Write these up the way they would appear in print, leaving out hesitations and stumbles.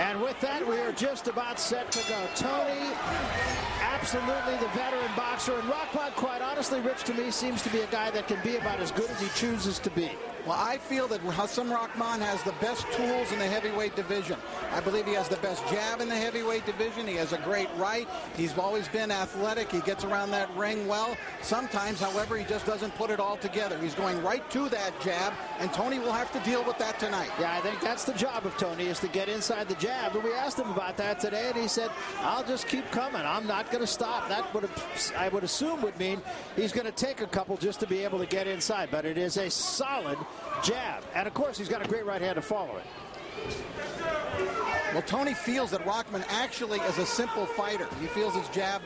And with that, we are just about set to go. Toney, absolutely the veteran boxer. And Rahman, quite honestly, Rich, to me, seems to be a guy that can be about as good as he chooses to be. Well, I feel that Hasim Rahman has the best tools in the heavyweight division. I believe he has the best jab in the heavyweight division. He has a great right. He's always been athletic. He gets around that ring well. Sometimes, however, he just doesn't put it all together. He's going right to that jab, and Toney will have to deal with that tonight. Yeah, I think that's the job of Toney, is to get inside the jab. And we asked him about that today, and he said, I'll just keep coming. I'm not going to stop. That would, I would assume, would mean he's going to take a couple just to be able to get inside. But it is a solid jab. And, of course, he's got a great right hand to follow it. Well, Toney feels that Rahman actually is a simple fighter. He feels his jab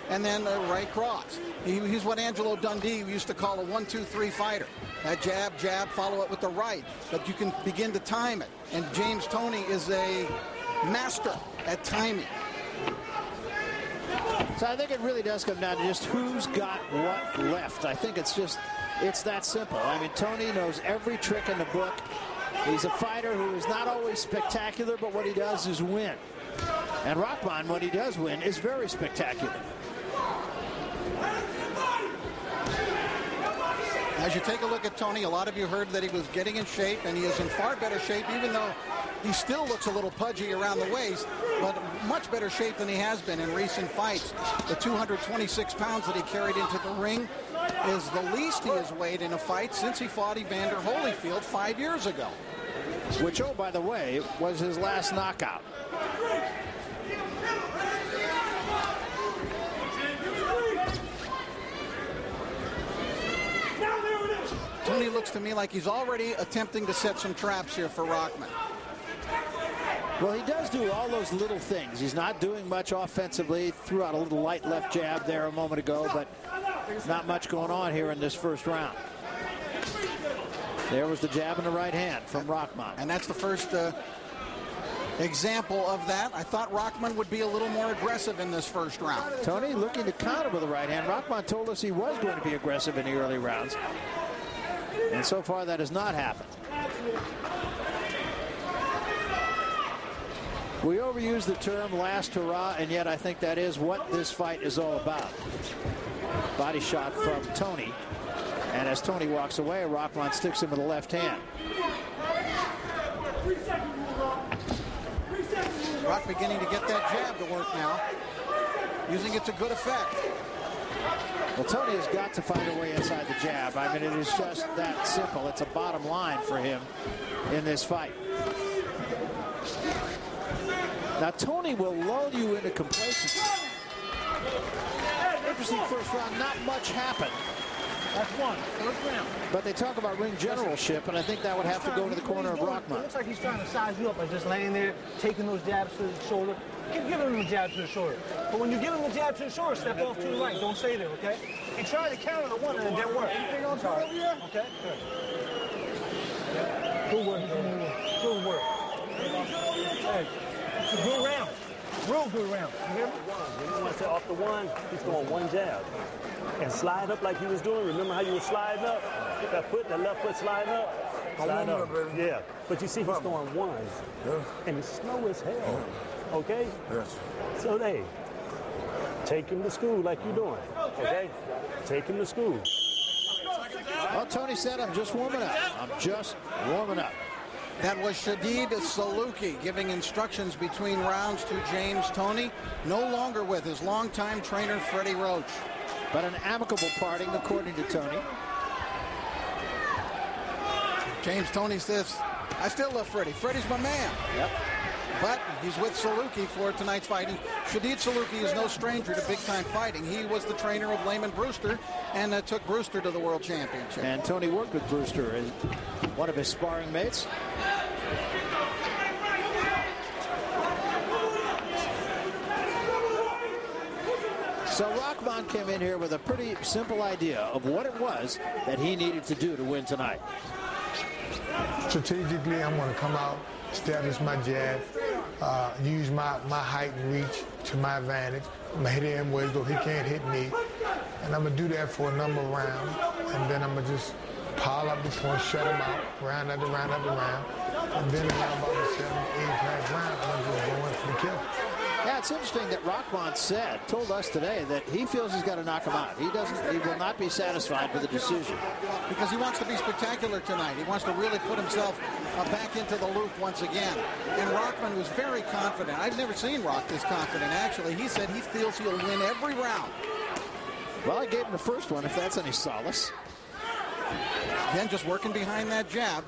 and then a right cross. He's what Angelo Dundee used to call a 1-2-3 fighter. That jab, jab, follow it with the right. But you can begin to time it. And James Toney is a master at timing. So I think it really does come down to just who's got what left. I think it's that simple. I mean, Toney knows every trick in the book. He's a fighter who is not always spectacular, but what he does is win. And Rahman, when he does win, is very spectacular. As you take a look at Toney, a lot of you heard that he was getting in shape, and he is in far better shape, even though he still looks a little pudgy around the waist, but much better shape than he has been in recent fights. The 226 pounds that he carried into the ring is the least he has weighed in a fight since he fought Evander Holyfield 5 years ago. Which, oh, by the way, was his last knockout. Toney looks to me like he's already attempting to set some traps here for Rahman. Well, he does do all those little things. He's not doing much offensively. Threw out a little light left jab there a moment ago, but not much going on here in this first round. There was the jab in the right hand from Rahman. And that's the first example of that. I thought Rahman would be a little more aggressive in this first round. Toney looking to counter with the right hand. Rahman told us he was going to be aggressive in the early rounds. And so far that has not happened. We overuse the term last hurrah, and yet I think that is what this fight is all about. Body shot from Toney. And as Toney walks away, Rahman sticks him with the left hand. Rock beginning to get that jab to work now. Using it to good effect. Well, Toney has got to find a way inside the jab. I mean, it is just that simple. It's a bottom line for him in this fight. Now, Toney will lull you into complacency. Interesting first round. Not much happened. That's one. First round. But they talk about ring generalship, and I think that would have to go to the corner of Rahman. It looks like he's trying to size you up by just laying there, taking those jabs to the shoulder. Keep giving him the jab to the shoulder. But when you give him the jab to the shoulder, step off to the right. Don't stay there, okay? He tried to counter the one and it didn't work. Anything else over here? Okay, good. Good work. Good work. Hey, it's a good round. Real good round. You hear me? When you want to off the one, he's going one jab. And slide up like he was doing. Remember how you were sliding up? That left foot sliding up? Slide up. Yeah. But you see he's throwing ones. Yeah. And he's slow as hell. Yeah. Okay? Yes. So, hey, take him to school like you're doing. Okay? Take him to school. Well, Toney said, I'm just warming up. I'm just warming up. That was Shadid Saluki giving instructions between rounds to James Toney, no longer with his longtime trainer, Freddie Roach. But an amicable parting, according to Toney. James Toney says, I still love Freddie. Freddie's my man. Yep. But he's with Saluki for tonight's fight. And Shadid Saluki is no stranger to big-time fighting. He was the trainer of Layman Brewster and took Brewster to the World Championship. And Toney worked with Brewster as one of his sparring mates. So Rahman came in here with a pretty simple idea of what it was that he needed to do to win tonight. Strategically, I'm going to come out, establish my jab, use my height and reach to my advantage. I'm going to hit him ways though he can't hit me. And I'm going to do that for a number of rounds. And then I'm going to just pile up the points, shut him out, round after round after round. And then around about the 7th, 8th, 9th round, I'm just going it's interesting that Rahman told us today that he feels he's got to knock him out. He will not be satisfied with the decision. Because he wants to be spectacular tonight. He wants to really put himself back into the loop once again. And Rahman was very confident. I've never seen Rock this confident, actually. He said he feels he'll win every round. Well, I gave him the first one, if that's any solace. Then just working behind that jab.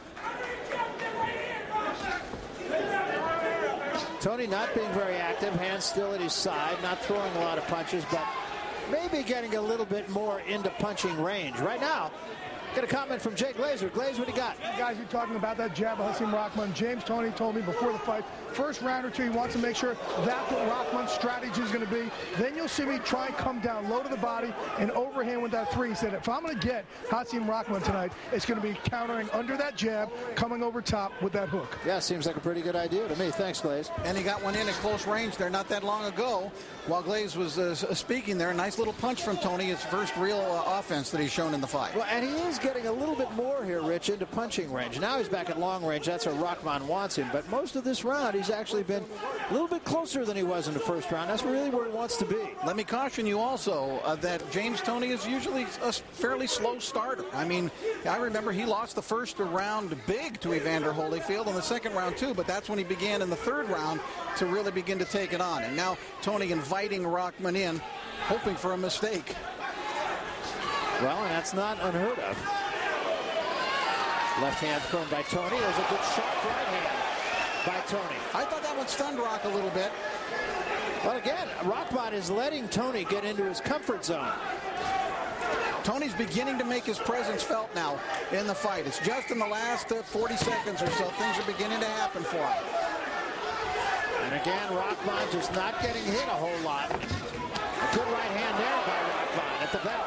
Toney not being very active, hands still at his side, not throwing a lot of punches, but maybe getting a little bit more into punching range. Right now, get a comment from Jay Glazer. Glaze, what do you got? Guys, you're talking about that jab of Hasim Rahman. James Toney told me before the fight, first round or two, he wants to make sure that's what Rahman's strategy is going to be. Then you'll see me try and come down low to the body and overhand with that three. He said, if I'm going to get Hasim Rahman tonight, it's going to be countering under that jab, coming over top with that hook. Yeah, seems like a pretty good idea to me. Thanks, Glaze. And he got one in at close range there not that long ago. While Glaze was speaking there, a nice little punch from Toney. His first real offense that he's shown in the fight. Well, and he is getting a little bit more here, Rich, into punching range. Now he's back at long range. That's where Rahman wants him. But most of this round, he's actually been a little bit closer than he was in the first round. That's really where he wants to be. Let me caution you also that James Toney is usually a fairly slow starter. I mean, I remember he lost the first round big to Evander Holyfield, and the second round too, but that's when he began in the third round to really begin to take it on. And now Toney inviting Rahman in, hoping for a mistake. Well, and that's not unheard of. Left hand thrown by Toney. There's a good sharp right hand by Toney. I thought that one stunned Rock a little bit. Well, again, Rahman is letting Toney get into his comfort zone. Toney's beginning to make his presence felt now in the fight. It's just in the last 40 seconds or so things are beginning to happen for him. And again, Rahman just not getting hit a whole lot. A good right hand there by Rahman at the bell.